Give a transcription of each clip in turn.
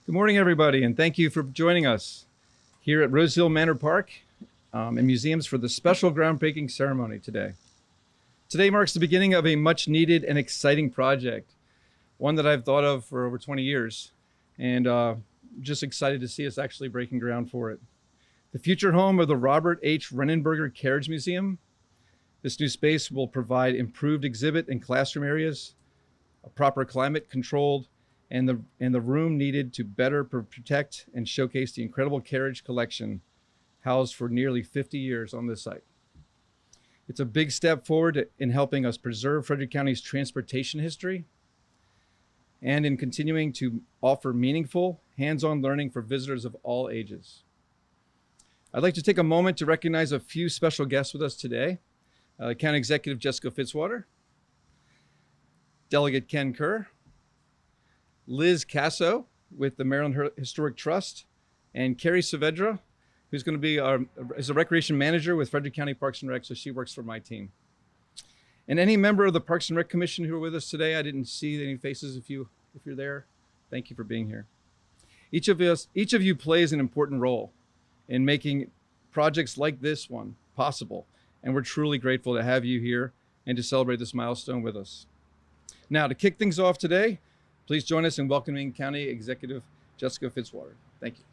Good morning, everybody, and thank you for joining us here at Rose Hill Manor Park and Museums for the special groundbreaking ceremony today. Today marks the beginning of a much needed and exciting project, one that I've thought of for over 20 years, and just excited to see us actually breaking ground for it. The future home of the Robert H. Renenberger Carriage Museum. This new space will provide improved exhibit and classroom areas, a proper climate controlled, and the room needed to better protect and showcase the incredible carriage collection housed for nearly 50 years on this site. It's a big step forward in helping us preserve Frederick County's transportation history and in continuing to offer meaningful, hands-on learning for visitors of all ages. I'd like to take a moment to recognize a few special guests with us today. County Executive Jessica Fitzwater, Delegate Ken Kerr, Liz Casso with the Maryland Historic Trust, and Carrie Saavedra, who's going to be is a recreation manager with Frederick County Parks and Rec, so she works for my team. And any member of the Parks and Rec Commission who are with us today, I didn't see any faces. If you're there, thank you for being here. Each of you plays an important role in making projects like this one possible, and we're truly grateful to have you here and to celebrate this milestone with us. Now, to kick things off today, please join us in welcoming County Executive Jessica Fitzwater. Thank you.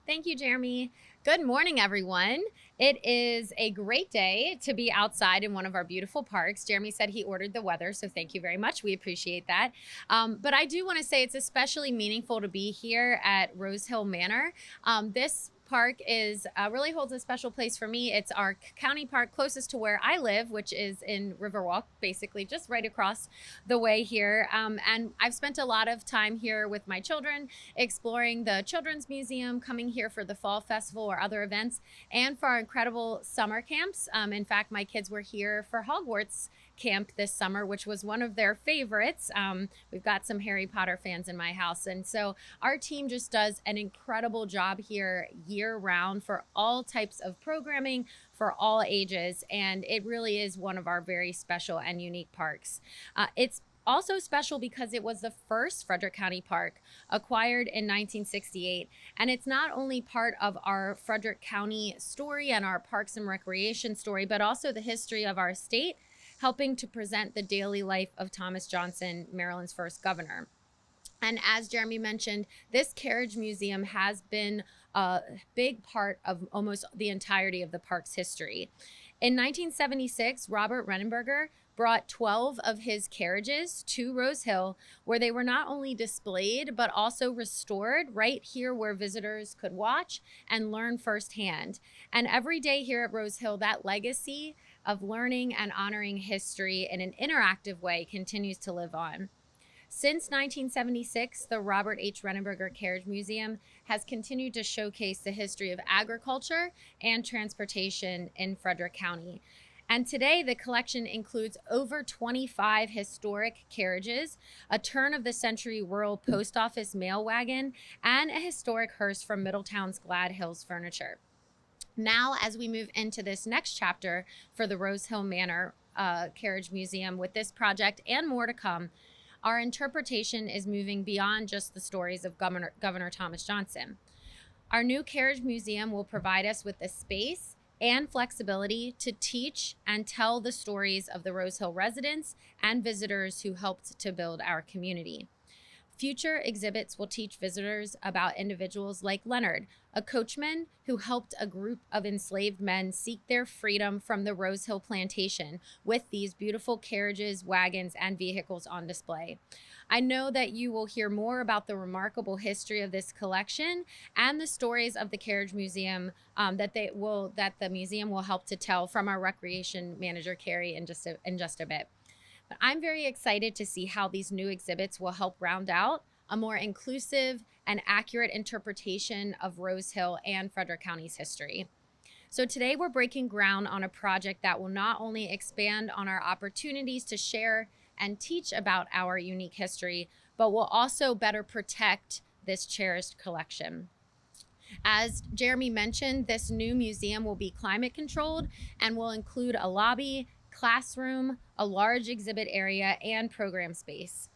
Thank you, Jeremy. Good morning, everyone. It is a great day to be outside in one of our beautiful parks. Jeremy said he ordered the weather, so thank you very much. We appreciate that. But I do want to say it's especially meaningful to be here at Rose Hill Manor. This park really holds a special place for me. It's our county park closest to where I live, which is in Riverwalk, basically just right across the way here. And I've spent a lot of time here with my children, exploring the Children's Museum, coming here for the Fall Festival or other events, and for our incredible summer camps. In fact, my kids were here for Hogwarts camp this summer, which was one of their favorites. We've got some Harry Potter fans in my house. And so our team just does an incredible job here year round for all types of programming for all ages. And it really is one of our very special and unique parks. It's also special because it was the first Frederick County Park acquired in 1968. And it's not only part of our Frederick County story and our Parks and Recreation story, but also the history of our state, helping to present the daily life of Thomas Johnson, Maryland's first governor. And as Jeremy mentioned, this Carriage Museum has been a big part of almost the entirety of the park's history. In 1976, Robert Renenberger brought 12 of his carriages to Rose Hill, where they were not only displayed, but also restored right here where visitors could watch and learn firsthand. And every day here at Rose Hill, that legacy of learning and honoring history in an interactive way continues to live on. Since 1976, the Robert H. Renenberger Carriage Museum has continued to showcase the history of agriculture and transportation in Frederick County. And today, the collection includes over 25 historic carriages, a turn-of-the-century rural post office mail wagon, and a historic hearse from Middletown's Glad Hills Furniture. Now, as we move into this next chapter for the Rose Hill Manor Carriage Museum with this project and more to come, our interpretation is moving beyond just the stories of Governor Thomas Johnson. Our new Carriage Museum will provide us with the space and flexibility to teach and tell the stories of the Rose Hill residents and visitors who helped to build our community. Future exhibits will teach visitors about individuals like Leonard, a coachman who helped a group of enslaved men seek their freedom from the Rose Hill plantation with these beautiful carriages, wagons, and vehicles on display. I know that you will hear more about the remarkable history of this collection and the stories of the Carriage Museum that the museum will help to tell from our recreation manager, Carrie, in just a bit. But I'm very excited to see how these new exhibits will help round out a more inclusive and accurate interpretation of Rose Hill and Frederick County's history. So today we're breaking ground on a project that will not only expand on our opportunities to share and teach about our unique history, but will also better protect this cherished collection. As Jeremy mentioned, this new museum will be climate controlled and will include a lobby classroom, a large exhibit area, and program space.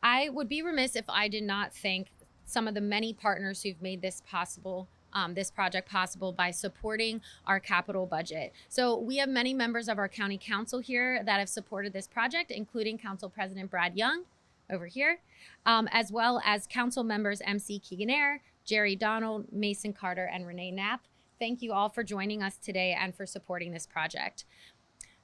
I would be remiss if I did not thank some of the many partners who've made this possible. This project possible by supporting our capital budget. So we have many members of our county council here that have supported this project, including Council President Brad Young over here, as well as council members MC Keegan-Air, Jerry Donald, Mason Carter, and Renee Knapp. Thank you all for joining us today and for supporting this project.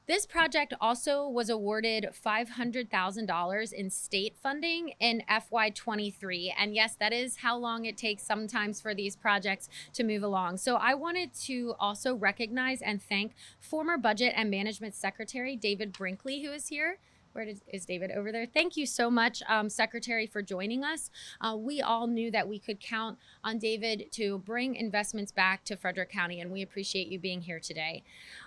This project also was awarded $500,000 in state funding in FY23. And yes, that is how long it takes sometimes for these projects to move along. So I wanted to also recognize and thank former Budget and Management Secretary David Brinkley, who is here. Where is David? Over there. Thank you so much, Secretary, for joining us. We all knew that we could count on David to bring investments back to Frederick County, and we appreciate you being here today.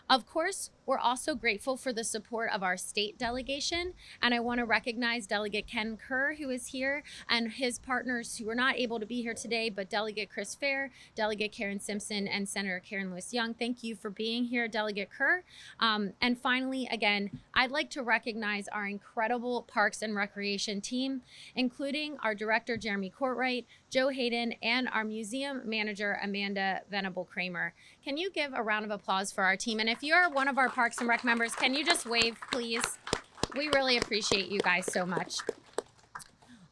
Of course, we're also grateful for the support of our state delegation, and I want to recognize Delegate Ken Kerr, who is here, and his partners who were not able to be here today, but Delegate Chris Fair, Delegate Karen Simpson, and Senator Karen Lewis Young. Thank you for being here, Delegate Kerr. And finally, again, I'd like to recognize our incredible Parks and Recreation team, including our Director, Jeremy Courtwright, Joe Hayden, and our Museum Manager, Amanda Venable-Kramer. Can you give a round of applause for our team? And if you're one of our Parks and Rec members, can you just wave, please? We really appreciate you guys so much.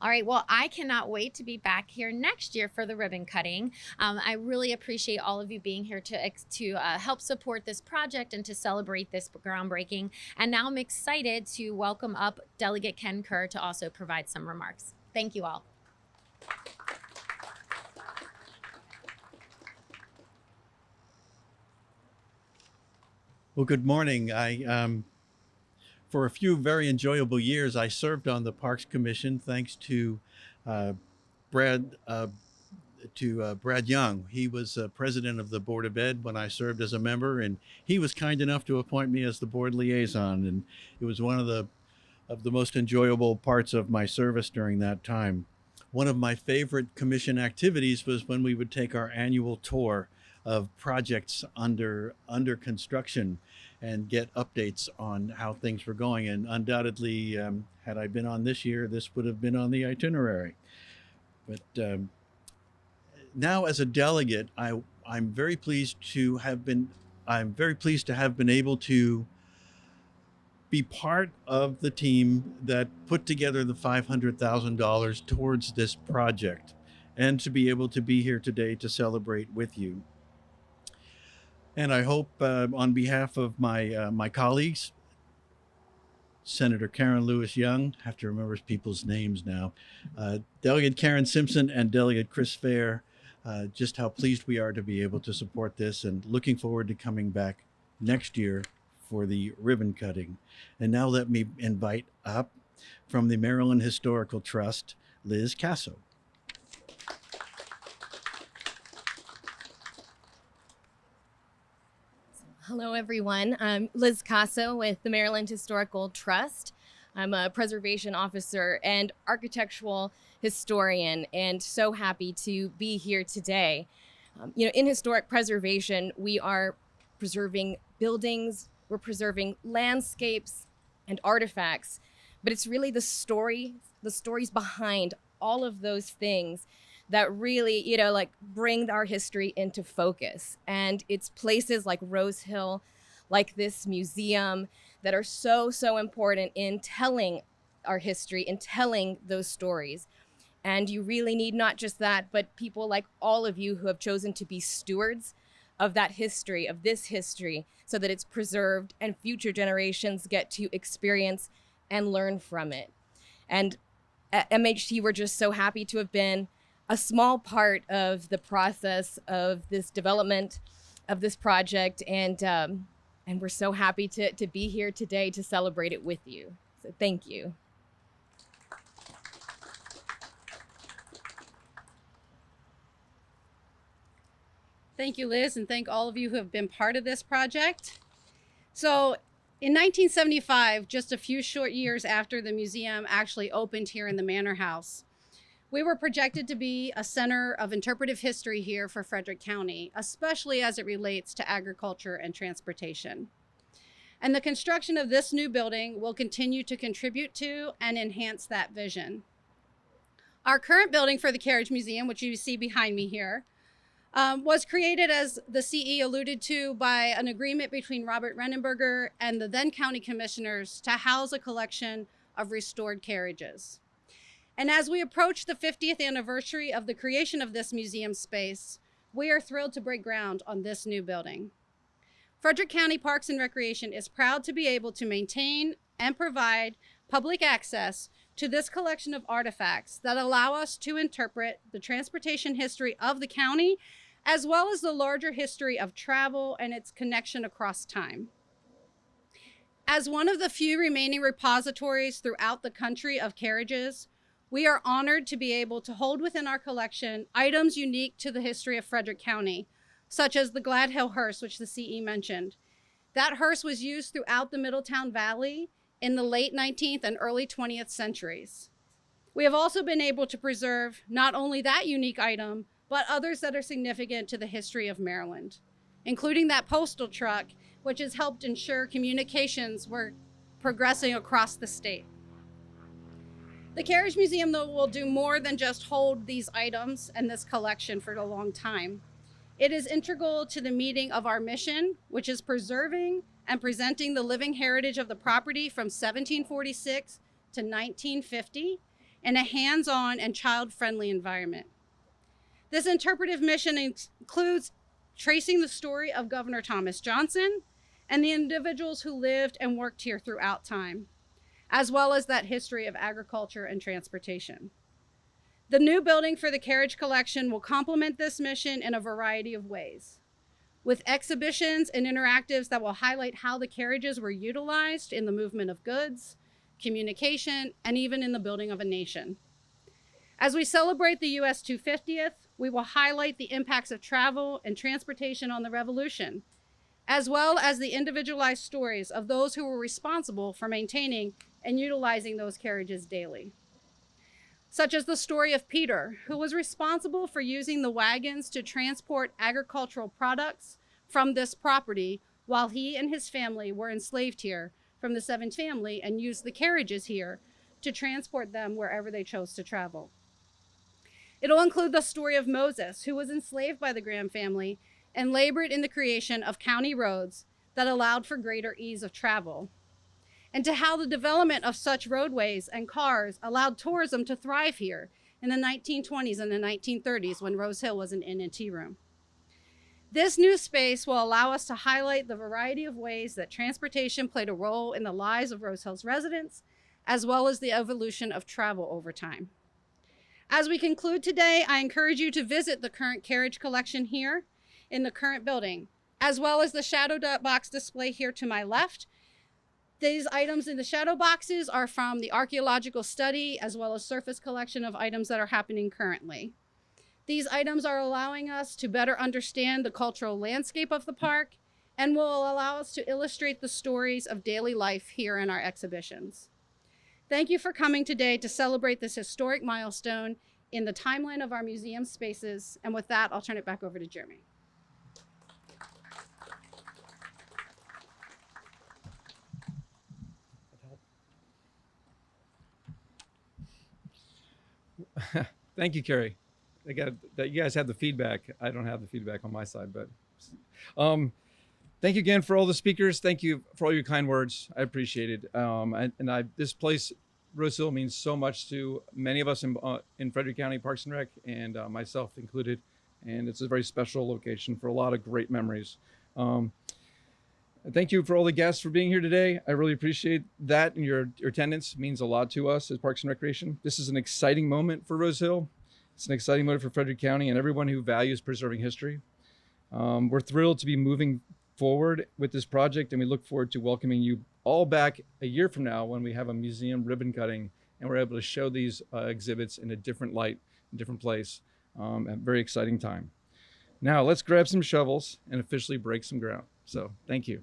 All right, well, I cannot wait to be back here next year for the ribbon cutting. I really appreciate all of you being here to help support this project and to celebrate this groundbreaking. And now I'm excited to welcome up Delegate Ken Kerr to also provide some remarks. Thank you all. Well, good morning. For a few very enjoyable years, I served on the Parks Commission thanks to Brad Young. He was president of the Board of Ed when I served as a member, and he was kind enough to appoint me as the board liaison. And it was one of the most enjoyable parts of my service during that time. One of my favorite commission activities was when we would take our annual tour of projects under construction and get updates on how things were going. And undoubtedly, had I been on this year, this would have been on the itinerary. But now, as a delegate, I'm very pleased to have been able to be part of the team that put together the $500,000 towards this project, and to be able to be here today to celebrate with you. And I hope, on behalf of my colleagues, Senator Karen Lewis Young, I have to remember people's names now, Delegate Karen Simpson, and Delegate Chris Fair, just how pleased we are to be able to support this, and looking forward to coming back next year for the ribbon cutting. And now let me invite up from the Maryland Historical Trust, Liz Casso. Hello, everyone. I'm Liz Casso with the Maryland Historical Trust. I'm a preservation officer and architectural historian, and so happy to be here today. In historic preservation, we are preserving buildings, we're preserving landscapes and artifacts, but it's really the stories behind all of those things that really, bring our history into focus. And it's places like Rose Hill, like this museum, that are so, so important in telling our history, in telling those stories. And you really need not just that, but people like all of you who have chosen to be stewards of that history, of this history, so that it's preserved and future generations get to experience and learn from it. And at MHT, we're just so happy to have been a small part of the process of this development of this project, and we're so happy to be here today to celebrate it with you. So thank you. Thank you, Liz, and thank all of you who have been part of this project. So in 1975, just a few short years after the museum actually opened here in the Manor House, we were projected to be a center of interpretive history here for Frederick County, especially as it relates to agriculture and transportation. And the construction of this new building will continue to contribute to and enhance that vision. Our current building for the Carriage Museum, which you see behind me here, was created, as the CE alluded to, by an agreement between Robert Renenberger and the then county commissioners to house a collection of restored carriages. And as we approach the 50th anniversary of the creation of this museum space, we are thrilled to break ground on this new building. Frederick County Parks and Recreation is proud to be able to maintain and provide public access to this collection of artifacts that allow us to interpret the transportation history of the county, as well as the larger history of travel and its connection across time. As one of the few remaining repositories throughout the country of carriages, we are honored to be able to hold within our collection items unique to the history of Frederick County, such as the Glad Hill hearse, which the CE mentioned. That hearse was used throughout the Middletown Valley in the late 19th and early 20th centuries. We have also been able to preserve not only that unique item, but others that are significant to the history of Maryland, including that postal truck, which has helped ensure communications were progressing across the state. The Carriage Museum, though, will do more than just hold these items and this collection for a long time. It is integral to the meeting of our mission, which is preserving and presenting the living heritage of the property from 1746 to 1950 in a hands-on and child-friendly environment. This interpretive mission includes tracing the story of Governor Thomas Johnson and the individuals who lived and worked here throughout time, as well as that history of agriculture and transportation. The new building for the Carriage Collection will complement this mission in a variety of ways, with exhibitions and interactives that will highlight how the carriages were utilized in the movement of goods, communication, and even in the building of a nation. As we celebrate the US 250th, we will highlight the impacts of travel and transportation on the Revolution, as well as the individualized stories of those who were responsible for maintaining and utilizing those carriages daily. Such as the story of Peter, who was responsible for using the wagons to transport agricultural products from this property while he and his family were enslaved here from the Seven family and used the carriages here to transport them wherever they chose to travel. It'll include the story of Moses, who was enslaved by the Graham family and labored in the creation of county roads that allowed for greater ease of travel, and to how the development of such roadways and cars allowed tourism to thrive here in the 1920s and the 1930s when Rose Hill was an inn and tea room. This new space will allow us to highlight the variety of ways that transportation played a role in the lives of Rose Hill's residents, as well as the evolution of travel over time. As we conclude today, I encourage you to visit the current carriage collection here in the current building, as well as the shadow box display here to my left. These items in the shadow boxes are from the archaeological study, as well as surface collection of items that are happening currently. These items are allowing us to better understand the cultural landscape of the park and will allow us to illustrate the stories of daily life here in our exhibitions. Thank you for coming today to celebrate this historic milestone in the timeline of our museum spaces. And with that, I'll turn it back over to Jeremy. Thank you, Carrie. You guys have the feedback. I don't have the feedback on my side, but thank you again for all the speakers. Thank you for all your kind words. I appreciate it. This place, Rose Hill, means so much to many of us in Frederick County Parks and Rec, and myself included. And it's a very special location for a lot of great memories. Thank you for all the guests for being here today. I really appreciate that, and your attendance means a lot to us as Parks and Recreation. This is an exciting moment for Rose Hill. It's an exciting moment for Frederick County and everyone who values preserving history. We're thrilled to be moving forward with this project, and we look forward to welcoming you all back a year from now when we have a museum ribbon cutting and we're able to show these exhibits in a different light, a different place, at a very exciting time. Now let's grab some shovels and officially break some ground. So thank you.